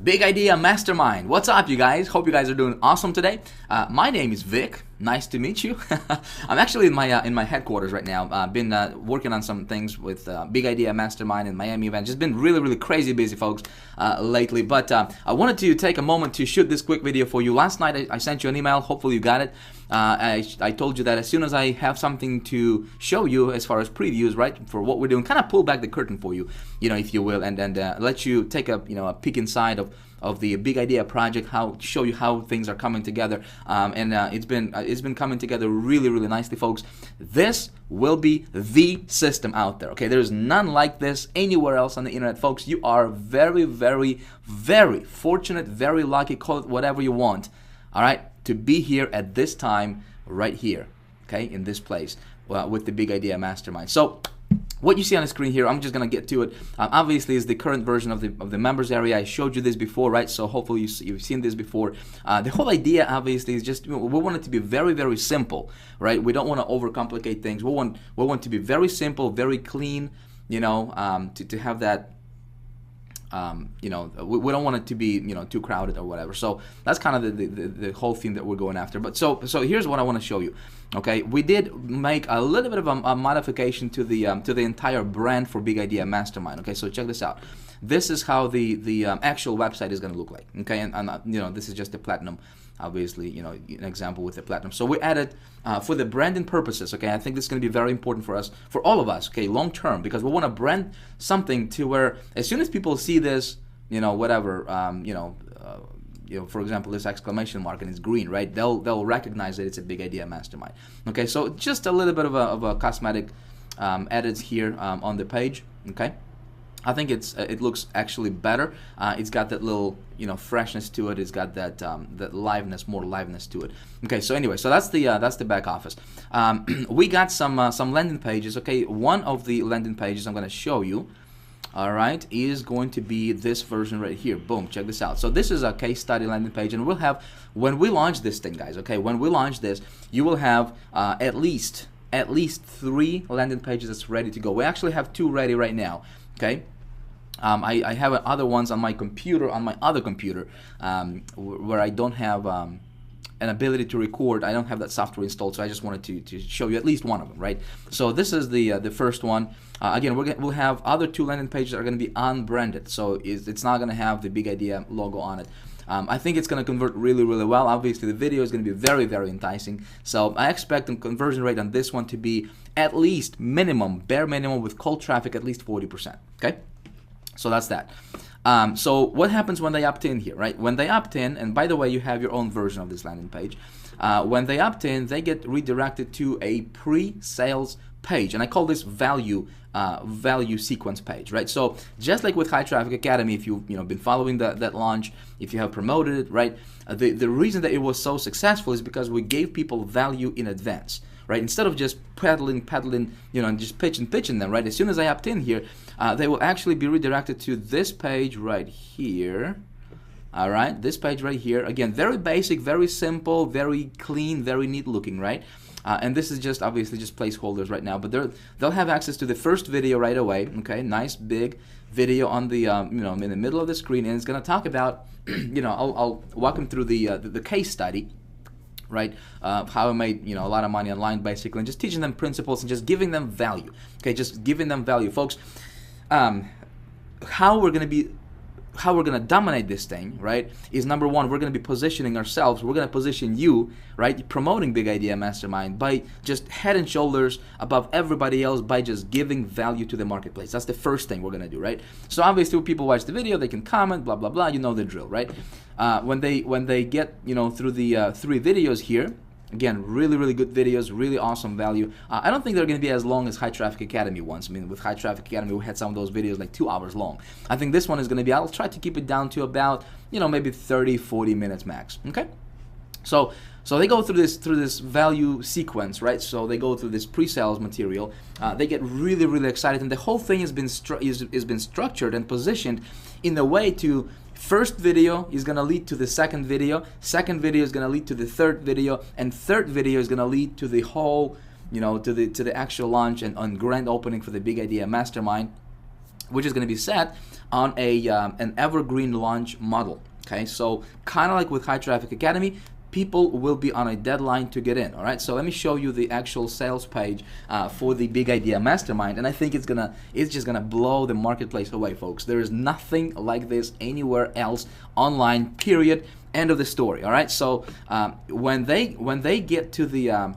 Big Idea Mastermind. What's up, you guys? Hope you guys are doing awesome today. My name is Vic. Nice to meet you. I'm actually in my headquarters right now. I've been working on some things with Big Idea Mastermind and Miami event. Just been really crazy busy, folks, lately. But I wanted to take a moment to shoot this quick video for you. Last night I sent you an email. Hopefully you got it. I told you that as soon as I have something to show you as far as previews, right, for what we're doing, kind of pull back the curtain for you, if you will, and let you take a peek inside of the Big Idea project, show you how things are coming together, and it's been coming together really nicely, folks. This will be the system out there. Okay, there's none like this anywhere else on the internet, folks. You are very fortunate, very lucky, call it whatever you want. All right, to be here at this time, right here, okay, in this place, with the Big Idea Mastermind. So what you see on the screen here, I'm just gonna get to it. Obviously, is the current version of the members area. I showed you this before, right? So hopefully you've seen this before. The whole idea, obviously, is just we want it to be very simple, right? We don't want to overcomplicate things. We want to be very simple, very clean. To have that. We don't want it to be too crowded or whatever. So that's kind of the whole theme that we're going after. But so here's what I want to show you. Okay, we did make a little bit of a modification to the entire brand for Big Idea Mastermind. Okay, so check this out. This is how the actual website is going to look like. Okay, and this is just the platinum. Obviously, an example with the platinum. So we added for the branding purposes. Okay, I think this is going to be very important for us, for all of us. Okay, long term, because we want to brand something to where as soon as people see this, whatever, for example, this exclamation mark and it's green, right? They'll recognize that it's a Big Idea Mastermind. Okay, so just a little bit of a cosmetic edits here on the page. Okay. I think it looks actually better. It's got that little freshness to it. It's got that more liveness to it. Okay, so anyway, so that's the back office. We got some landing pages. Okay, one of the landing pages I'm going to show you, all right, is going to be this version right here. Boom, check this out. So this is a case study landing page, and we'll have, when we launch this thing, guys. Okay, when we launch this, you will have at least 3 landing pages that's ready to go. We actually have 2 ready right now. Okay. I have other ones on my computer, on my other computer, where I don't have an ability to record. I don't have that software installed, so I just wanted to show you at least one of them, right? So this is the first one. Again, we'll have other 2 landing pages that are going to be unbranded, so it's not going to have the Big Idea logo on it. I think it's going to convert really well. Obviously, the video is going to be very enticing. So I expect the conversion rate on this one to be at least bare minimum with cold traffic, at least 40%. Okay. So that's that. So what happens when they opt in here, right? When they opt in, and by the way, you have your own version of this landing page. When they opt in, they get redirected to a pre-sales page, and I call this value sequence page, right? So just like with High Traffic Academy, if you've been following that launch, if you have promoted it, right? The reason that it was so successful is because we gave people value in advance. Right, instead of just peddling, and just pitching them, right? As soon as I opt in here, they will actually be redirected to this page right here. All right, this page right here. Again, very basic, very simple, very clean, very neat looking, right? And this is just obviously just placeholders right now, but they'll have access to the first video right away. Okay, nice big video on the in the middle of the screen, and it's going to talk about I'll walk them through the case study. Right, how I made a lot of money online, basically, and just teaching them principles and just giving them value. Okay, just giving them value, folks. How we're gonna dominate this thing, right? Is number one, we're gonna be positioning ourselves. We're gonna position you, right, promoting Big Idea Mastermind by just head and shoulders above everybody else by just giving value to the marketplace. That's the first thing we're gonna do, right? So obviously, when people watch the video, they can comment, blah blah blah. You know the drill, right? When they get through the 3 videos here, again, really good videos, really awesome value. I don't think they're going to be as long as High Traffic Academy ones. I mean, with High Traffic Academy, we had some of those videos like 2 hours long. I think this one is going to be, I'll try to keep it down to about maybe 30-40 minutes max. Okay, so they go through this value sequence, right? So they go through this pre-sales material. They get really excited, and the whole thing has been structured and positioned in a way to. First video is going to lead to the second video is going to lead to the third video, and third video is going to lead to the whole, to the actual launch and grand opening for the Big Idea Mastermind, which is going to be set on a an evergreen launch model. Okay, so kind of like with High Traffic Academy, people will be on a deadline to get in. All right, so let me show you the actual sales page for the Big Idea Mastermind, and I think it's just gonna blow the marketplace away, folks. There is nothing like this anywhere else online. Period. End of the story. All right, so when they get to the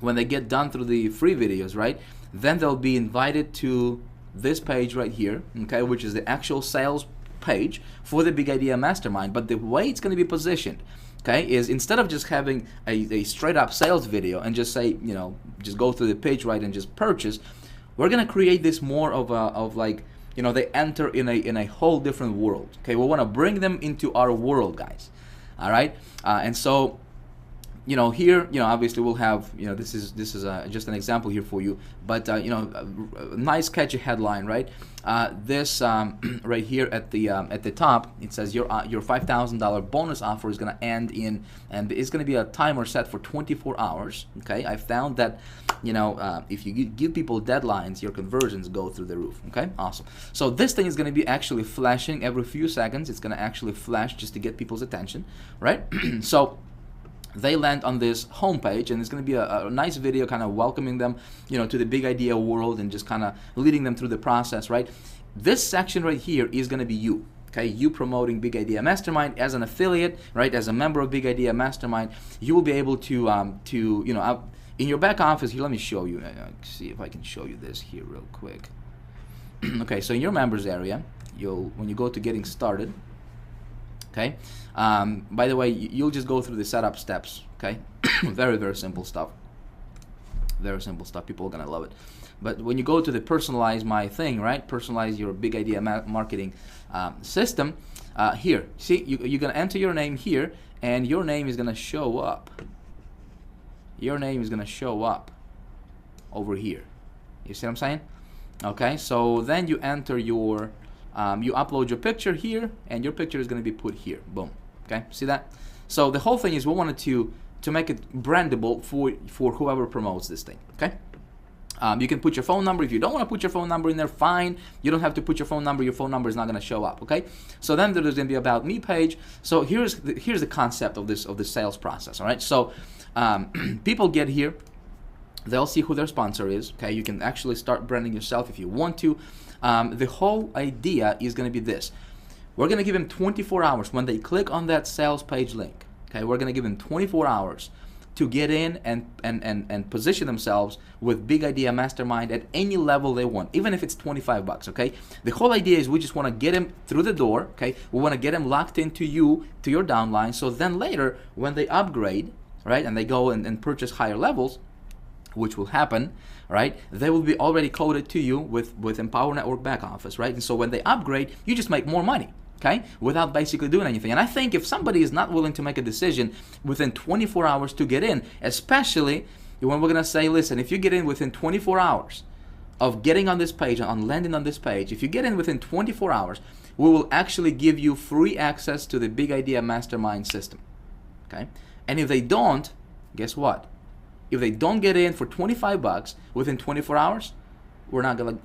when they get done through the free videos, right, then they'll be invited to this page right here, okay, which is the actual sales page for the Big Idea Mastermind. But the way it's going to be positioned, okay, is instead of just having a straight up sales video and just say, you know, just go through the page, right, and just purchase, we're going to create this more of like, you know, they enter in a whole different world. Okay, we want to bring them into our world, guys. All right, and so, you know, here, you know, obviously we'll have, you know, this is just an example here for you, but you know, a nice catchy headline, right? This right here at the top, it says your $5,000 bonus offer is going to end in, and it's going to be a timer set for 24 hours. Okay, I found that, you know, if you give people deadlines, your conversions go through the roof. Okay, awesome. So this thing is going to be actually flashing every few seconds. It's going to actually flash just to get people's attention, right? So they land on this homepage, and it's going to be a nice video kind of welcoming them, you know, to the Big Idea world and just kind of leading them through the process, right? This section right here is going to be you, okay? You promoting Big Idea Mastermind as an affiliate, right? As a member of Big Idea Mastermind, you will be able to you know, in your back office here. Let me show you. See if I can show you this here real quick. Okay, so in your members area, when you go to getting started. Okay. By the way, you'll just go through the setup steps. Okay. Very, very simple stuff. Very simple stuff. People are gonna love it. But when you go to the personalize my thing, right? Personalize your Big Idea marketing system. Here, see, you're gonna enter your name here, and your name is gonna show up. Your name is gonna show up over here. You see what I'm saying? Okay. So then you enter your you upload your picture here, and your picture is going to be put here. Boom. Okay, see that? So the whole thing is we wanted to make it brandable for whoever promotes this thing. Okay. You can put your phone number. If you don't want to put your phone number in there, fine. You don't have to put your phone number. Your phone number is not going to show up. Okay. So then there's going to be about me page. So here's the concept of this sales process. All right. So people get here. They'll see who their sponsor is. Okay. You can actually start branding yourself if you want to. The whole idea is going to be this. We're going to give them 24 hours when they click on that sales page link. Okay, we're going to give them 24 hours to get in and position themselves with Big Idea Mastermind at any level they want, even if it's 25 bucks. Okay, the whole idea is we just want to get them through the door. Okay, we want to get them locked into you, to your downline, so then later when they upgrade, right, and they go and purchase higher levels, which will happen, right? They will be already coded to you with Empower Network back office, right? And so when they upgrade, you just make more money, okay? Without basically doing anything. And I think if somebody is not willing to make a decision within 24 hours to get in, especially when we're gonna say, listen, if you get in within 24 hours of getting on this page, on landing on this page, if you get in within 24 hours, we will actually give you free access to the Big Idea Mastermind system, okay? And if they don't, guess what? If they don't get in for 25 bucks within 24 hours, we're not gonna.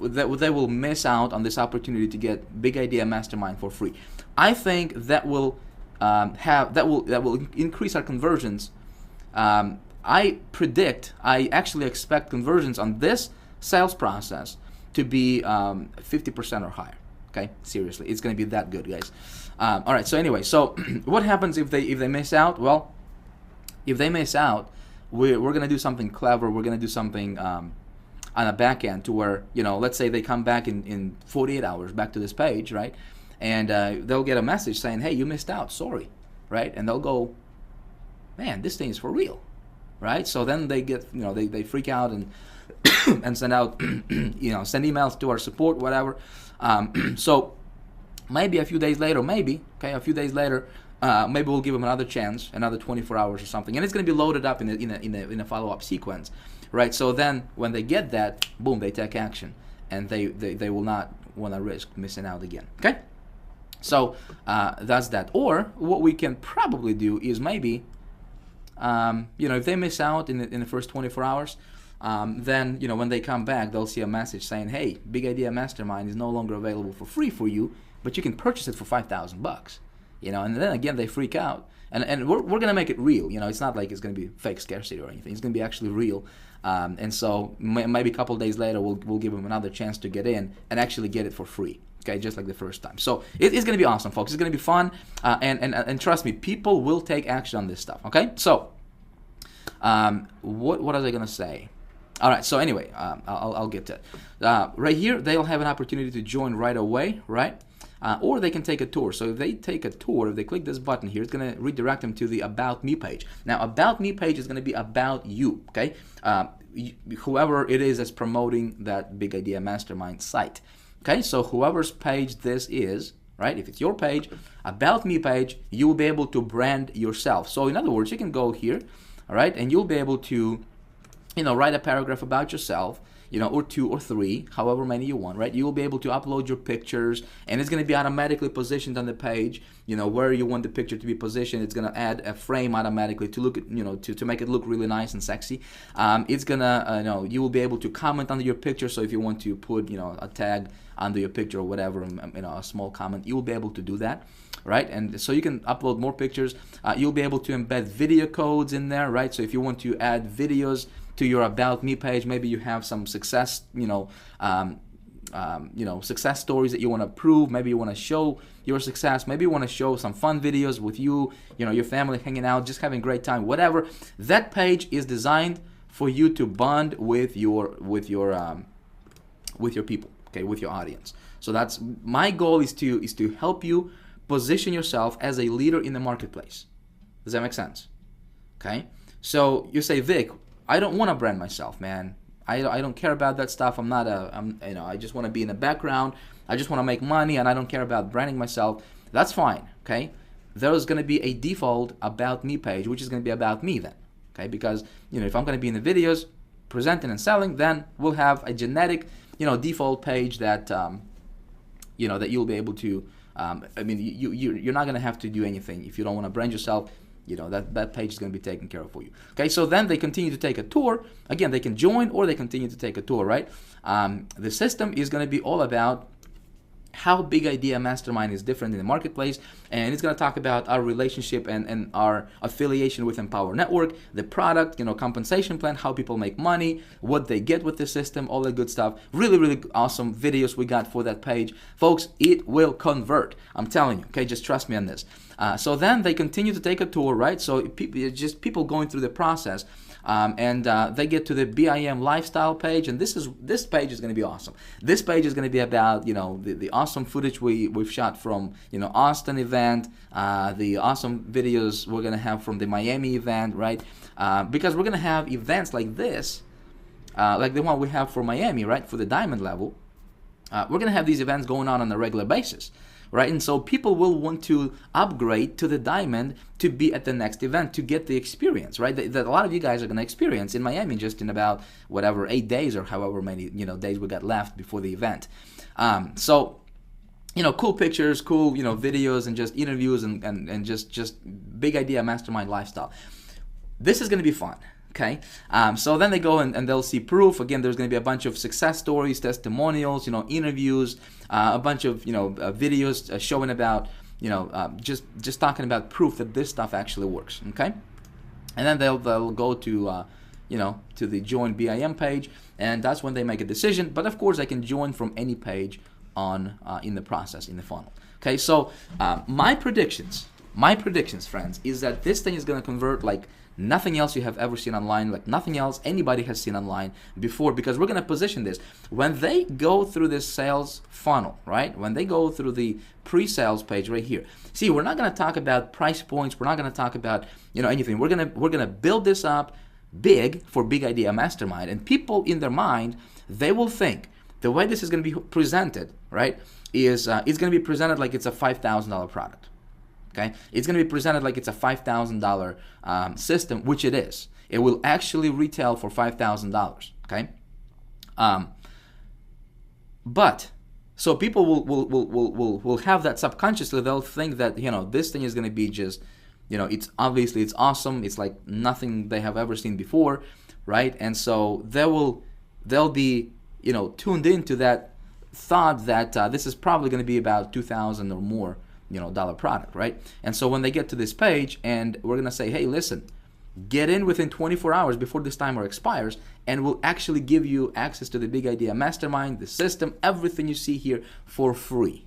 They will miss out on this opportunity to get Big Idea Mastermind for free. I think that will increase our conversions. I actually expect conversions on this sales process to be 50% or higher. Okay, seriously, it's gonna be that good, guys. All right. So anyway, so what happens if they miss out? Well, if they miss out, we're going to do something clever. We're going to do something on a back end to where, you know, let's say they come back in 48 hours back to this page, right? And they'll get a message saying, hey, you missed out, sorry, right? And they'll go, man, this thing is for real, right? So then they get, you know, they freak out and and send out, you know, send emails to our support, whatever. So maybe a few days later, maybe we'll give them another chance, another 24 hours or something, and it's going to be loaded up in a follow-up sequence, right? So then when they get that, boom, they take action, and they will not want to risk missing out again. Okay, so that's that. Or what we can probably do is maybe, you know, if they miss out in the first 24 hours, then when they come back, they'll see a message saying, "Hey, Big Idea Mastermind is no longer available for free for you, but you can purchase it for $5,000." And then again they freak out. And we're gonna make it real. It's not like it's gonna be fake scarcity or anything. It's gonna be actually real. And so maybe a couple of days later, we'll give them another chance to get in and actually get it for free. Okay, just like the first time. So it's going to be awesome, folks. It's going to be fun, and trust me, people will take action on this stuff. Okay, so what was I going to say? All right. So anyway, I'll get to it. Right here, they'll have an opportunity to join right away, right? Or they can take a tour. So if they take a tour, if they click this button here, it's going to redirect them to the About Me page. Now, About Me page is going to be about you. Okay, whoever it is that's promoting that Big Idea Mastermind site. Okay, so whoever's page this is, right? If it's your page, About Me page, you will be able to brand yourself. So in other words, you can go here, all right, and you'll be able to, write a paragraph about yourself, or 2 or 3, however many you want, right? You will be able to upload your pictures, and it's going to be automatically positioned on the page, where you want the picture to be positioned. It's going to add a frame automatically to look at, to make it look really nice and sexy. It's going to, you will be able to comment under your picture. So if you want to put, a tag under your picture or whatever, a small comment, you will be able to do that, right? And so you can upload more pictures. You'll be able to embed video codes in there, right? So if you want to add videos to your About Me page, maybe you have some success, success stories that you want to prove. Maybe you want to show your success. Maybe you want to show some fun videos with you, your family hanging out, just having a great time, whatever. That page is designed for you to bond with your people, okay, with your audience. So that's my goal, is to help you position yourself as a leader in the marketplace. Does that make sense? Okay. So you say, Vic, I don't want to brand myself, man. I don't care about that stuff. I just want to be in the background. I just want to make money, and I don't care about branding myself. That's fine, okay? There's going to be a default About Me page, which is going to be about me then, okay? Because, if I'm going to be in the videos, presenting and selling, then we'll have a generic, default page that, that you'll be able to, you're not going to have to do anything if you don't want to brand yourself. That page is going to be taken care of for you. Okay, so then they continue to take a tour. Again, they can join or they continue to take a tour, right? The system is going to be all about how Big Idea Mastermind is different in the marketplace, and it's going to talk about our relationship and our affiliation with Empower Network, the product, compensation plan, how people make money, what they get with the system, all that good stuff. Really, really awesome videos we got for that page. Folks, it will convert. I'm telling you, okay? Just trust me on this. So then they continue to take a tour, right? So just people going through the process. And they get to the BIM lifestyle page, and this page is going to be awesome. This page is going to be about the awesome footage we've shot from Austin event, the awesome videos we're going to have from the Miami event, right? Because we're going to have events like this, like the one we have for Miami, right? For the diamond level, we're going to have these events going on a regular basis. Right, and so people will want to upgrade to the diamond to be at the next event to get the experience, right? That a lot of you guys are going to experience in Miami just in about 8 days or however many days we got left before the event. So cool pictures, cool videos, and just interviews and just Big Idea Mastermind lifestyle. This is going to be fun. Okay, so then they go and they'll see proof. Again, there's going to be a bunch of success stories, testimonials, interviews, a bunch of videos showing about just talking about proof that this stuff actually works. Okay, and then they'll go to to the join BIM page, and that's when they make a decision. But of course, they can join from any page on in the process, in the funnel. Okay, so my predictions, friends, is that this thing is going to convert like nothing else you have ever seen online, like nothing else anybody has seen online before, because we're going to position this. When they go through this sales funnel, right? When they go through the pre-sales page right here. See, we're not going to talk about price points. We're not going to talk about, anything. We're going to build this up big for Big Idea Mastermind, and people in their mind, they will think the way this is going to be presented, right, is it's going to be presented like it's a $5,000 product. Okay, it's going to be presented like it's a $5,000 system, which it is. It will actually retail for $5,000. Okay, but so people will have that subconsciously. They'll think that this thing is going to be just it's awesome. It's like nothing they have ever seen before. right? And so they'll be, you know, tuned into that thought that this is probably going to be about 2,000 or more, you know, dollar product, right? And so when they get to this page, and we're going to say, hey, listen, get in within 24 hours before this timer expires, and we'll actually give you access to the Big Idea Mastermind, the system, everything you see here for free,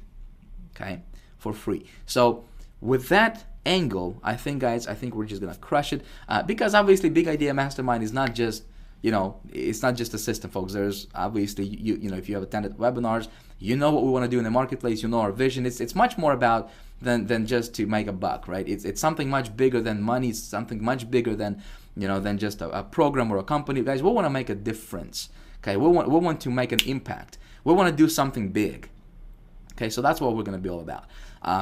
okay? For free. So with that angle, I think, guys, we're just gonna crush it, because obviously Big Idea Mastermind is not just, you know, it's not just a system, folks. There's obviously, you know, if you have attended webinars, you know what we want to do in the marketplace, you know our vision. It's much more about than just to make a buck, right? It's something much bigger than money. It's something much bigger than, you know, than just a program or a company. Guys, we want to make a difference, okay? We want to make an impact. We want to do something big. Okay, so that's what we're going to be all about.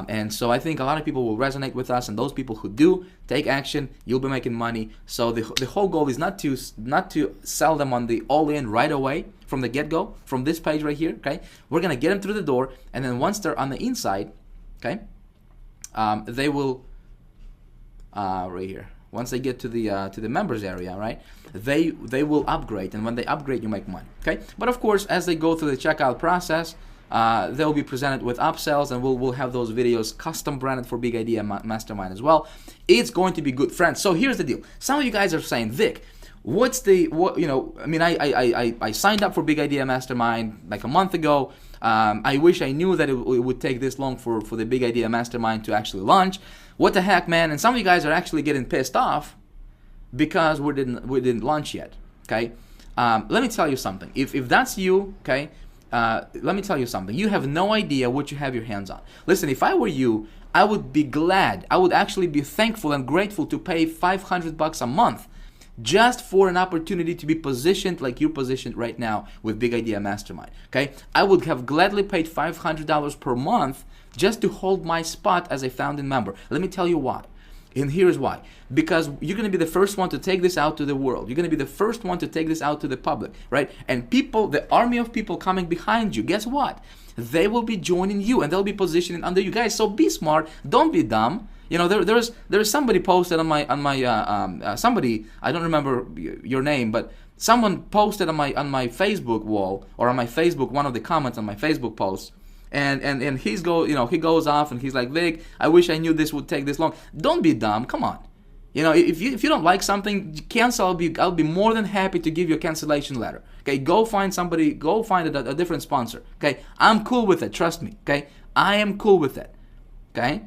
And so I think a lot of people will resonate with us, and those people who do take action, you'll be making money. So the whole goal is not to sell them on the all-in right away from the get-go, from this page right here, okay? We're going to get them through the door, and then once they're on the inside, okay, they will, right here, once they get to the members area, right, they will upgrade, and when they upgrade, you make money, okay? But of course, as they go through the checkout process, they'll be presented with upsells, and we'll have those videos custom branded for Big Idea Mastermind as well. It's going to be good, friends. So here's the deal. Some of you guys are saying, Vic, you know, I mean, I signed up for Big Idea Mastermind like a month ago. I wish I knew that it would take this long for the Big Idea Mastermind to actually launch. What the heck, man? And some of you guys are actually getting pissed off because we didn't launch yet, okay? Let me tell you something. If that's you, okay, let me tell you something. You have no idea what you have your hands on. Listen, if I were you, I would be glad. I would actually be thankful and grateful to pay $500 a month just for an opportunity to be positioned like you're positioned right now with Big Idea Mastermind. Okay, I would have gladly paid $500 per month just to hold my spot as a founding member. Let me tell you why. And here's why. Because you're going to be the first one to take this out to the world. You're going to be the first one to take this out to the public, right? And people, the army of people coming behind you, guess what? They will be joining you, and they'll be positioning under you guys. So be smart. Don't be dumb. You know, there's somebody posted on my somebody, I don't remember your name, but someone posted on my Facebook wall, or on my Facebook, one of the comments on my Facebook post. And he goes off and he's like, Vic, I wish I knew this would take this long. Don't be dumb. Come on. You know, if you don't like something, cancel. I'll be more than happy to give you a cancellation letter. Okay, go find somebody. Go find a different sponsor. Okay, I'm cool with it. Trust me. Okay, I am cool with it. Okay,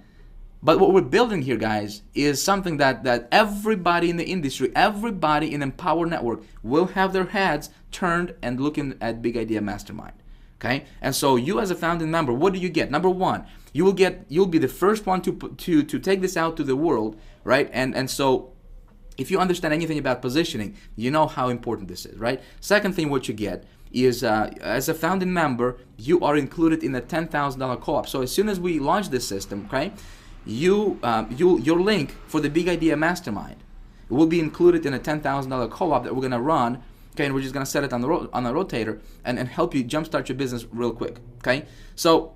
but what we're building here, guys, is something that everybody in the industry, everybody in Empower Network will have their heads turned and looking at Big Idea Mastermind. Okay, and so you as a founding member, what do you get? Number one, you'll be the first one to take this out to the world, right? And so if you understand anything about positioning, you know how important this is, right? Second thing, what you get is as a founding member, you are included in a $10,000 co-op. So as soon as we launch this system, okay, your link for the Big Idea Mastermind will be included in a $10,000 co-op that we're gonna run. Okay, and we're just gonna set it on a rotator and help you jumpstart your business real quick. Okay, so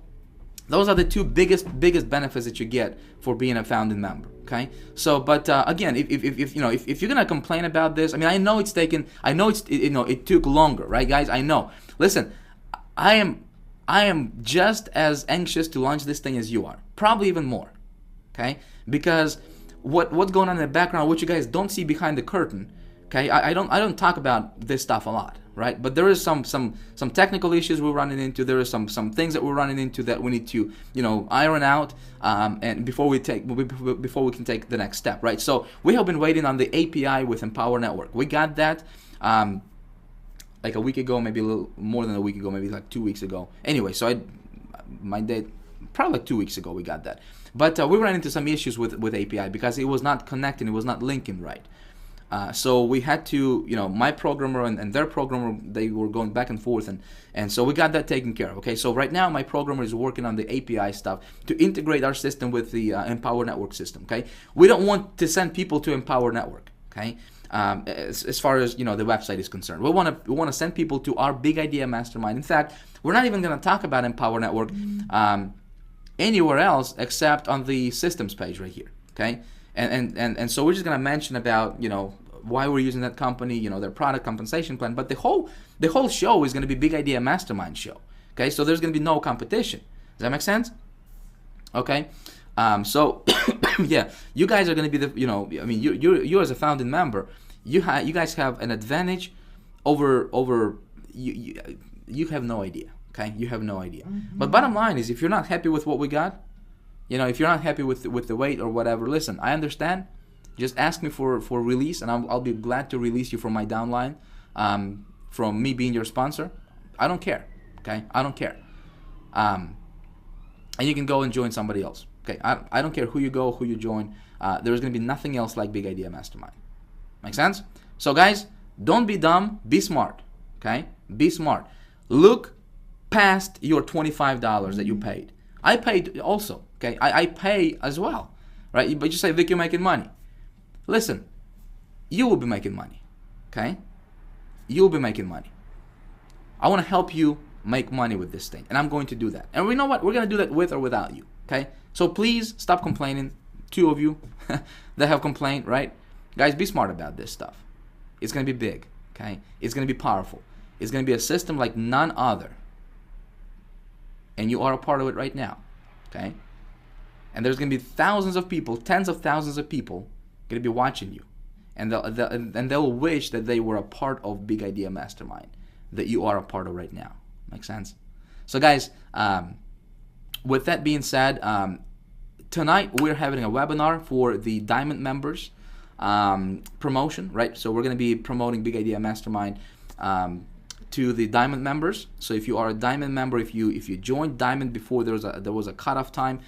those are the two biggest benefits that you get for being a founding member. Okay, so but again, if you're gonna complain about this, I mean, I know it took longer, right, guys? I know. Listen, I am just as anxious to launch this thing as you are, probably even more. Okay, because what's going on in the background, what you guys don't see behind the curtain. Okay, I don't talk about this stuff a lot, right? But there is some technical issues we're running into. There is some things that we're running into that we need to, you know, iron out, and before we can take the next step, right? So we have been waiting on the API with Empower Network. We got that like a week ago, maybe a little more than a week ago, maybe like 2 weeks ago. Anyway, so probably like 2 weeks ago we got that. But we ran into some issues with API because it was not connecting, it was not linking right. So we had to, you know, my programmer and their programmer, they were going back and forth, and so we got that taken care of. Okay, so right now my programmer is working on the API stuff to integrate our system with the Empower Network system. Okay, we don't want to send people to Empower Network. Okay, as far as, you know, the website is concerned, we want to send people to our Big Idea Mastermind. In fact, we're not even going to talk about Empower Network anywhere else except on the systems page right here. Okay. And so we're just gonna mention about, you know, why we're using that company, you know, their product, compensation plan. But the whole show is going to be Big Idea Mastermind show. Okay, so there's going to be no competition. Does that make sense? Okay, so yeah, you guys are going to be the, you know, I mean, you as a founding member, you guys have an advantage over you have no idea. Okay, you have no idea. But bottom line is, if you're not happy with what we got, you know, if you're not happy with the weight or whatever, listen, I understand. Just ask me for release, and I'll be glad to release you from my downline, from me being your sponsor. I don't care. Okay, I don't care. And you can go and join somebody else. Okay, I don't care who you go, who you join. There's going to be nothing else like Big Idea Mastermind. Make sense? So guys, don't be dumb. Be smart. Okay, be smart. Look past your $25 that you paid. I paid also. Okay, I pay as well, right? But you say, Vic, you're making money. Listen, you will be making money. Okay, you will be making money. I want to help you make money with this thing, and I'm going to do that. And we know what? We're going to do that with or without you. Okay, so please stop complaining. 2 of you that have complained, right? Guys, be smart about this stuff. It's going to be big. Okay, it's going to be powerful. It's going to be a system like none other, and you are a part of it right now. Okay, and there's going to be thousands of people, tens of thousands of people going to be watching you, and they'll wish that they were a part of Big Idea Mastermind that you are a part of right now. Make sense? So guys, with that being said, tonight we're having a webinar for the Diamond members promotion, right? So we're going to be promoting Big Idea Mastermind to the Diamond members. So if you are a Diamond member, if you joined Diamond before there was a cutoff time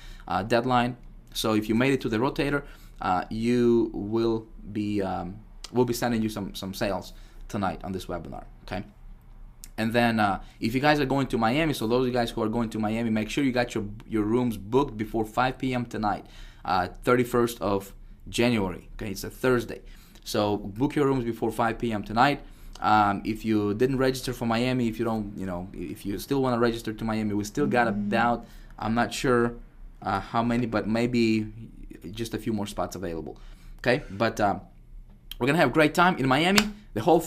deadline, so if you made it to the rotator, you will be we'll be sending you some sales tonight on this webinar. Okay. And then if you guys are going to Miami, so those of you guys who are going to Miami, make sure you got your rooms booked before 5 p.m. tonight, 31st of January. Okay, it's a Thursday. So book your rooms before 5 p.m. tonight. If you didn't register for Miami, if you don't, you know, if you still want to register to Miami, we still got about, I'm not sure how many, but maybe just a few more spots available. Okay, but we're gonna have a great time in Miami. The whole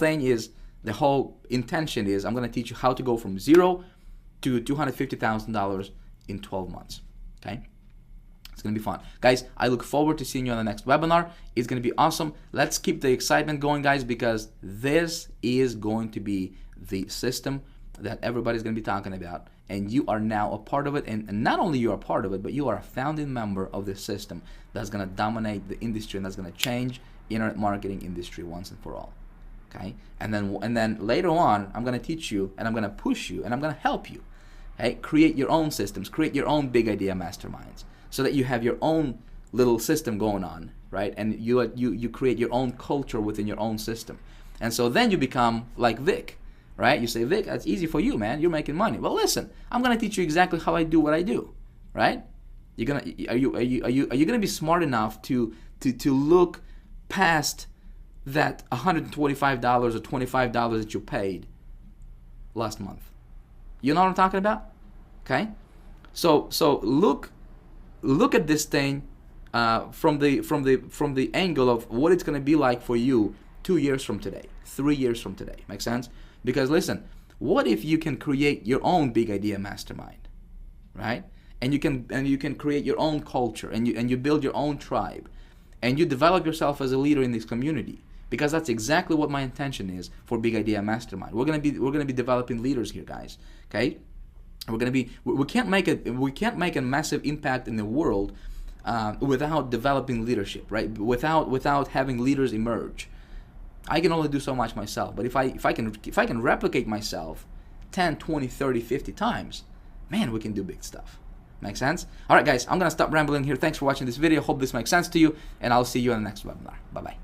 intention is I'm going to teach you how to go from $0 to $250,000 in 12 months. Okay? It's going to be fun. Guys, I look forward to seeing you on the next webinar. It's going to be awesome. Let's keep the excitement going, guys, because this is going to be the system that everybody's going to be talking about. And you are now a part of it. And not only you are a part of it, but you are a founding member of this system that's going to dominate the industry and that's going to change internet marketing industry once and for all. Okay, and then later on, I'm going to teach you, and I'm going to push you, and I'm going to help you. Okay, create your own systems, create your own Big Idea Masterminds, so that you have your own little system going on, right? And you create your own culture within your own system, and so then you become like Vic, right? You say, Vic, that's easy for you, man. You're making money. Well, listen, I'm going to teach you exactly how I do what I do, right? Are you gonna be smart enough to look past that $125 or $25 that you paid last month? You know what I'm talking about? Okay, so look at this thing from the angle of what it's gonna be like for you 2 years from today, 3 years from today. Make sense? Because listen, what if you can create your own Big Idea Mastermind, right? And you can create your own culture, and you build your own tribe, and you develop yourself as a leader in this community. Because that's exactly what my intention is for Big Idea Mastermind. We're gonna be developing leaders here, guys. Okay, we can't make a massive impact in the world without developing leadership, right? Without having leaders emerge. I can only do so much myself. But if I can replicate myself 10, 20, 30, 50 times, man, we can do big stuff. Make sense? All right, guys, I'm gonna stop rambling here. Thanks for watching this video. Hope this makes sense to you, and I'll see you in the next webinar. Bye bye.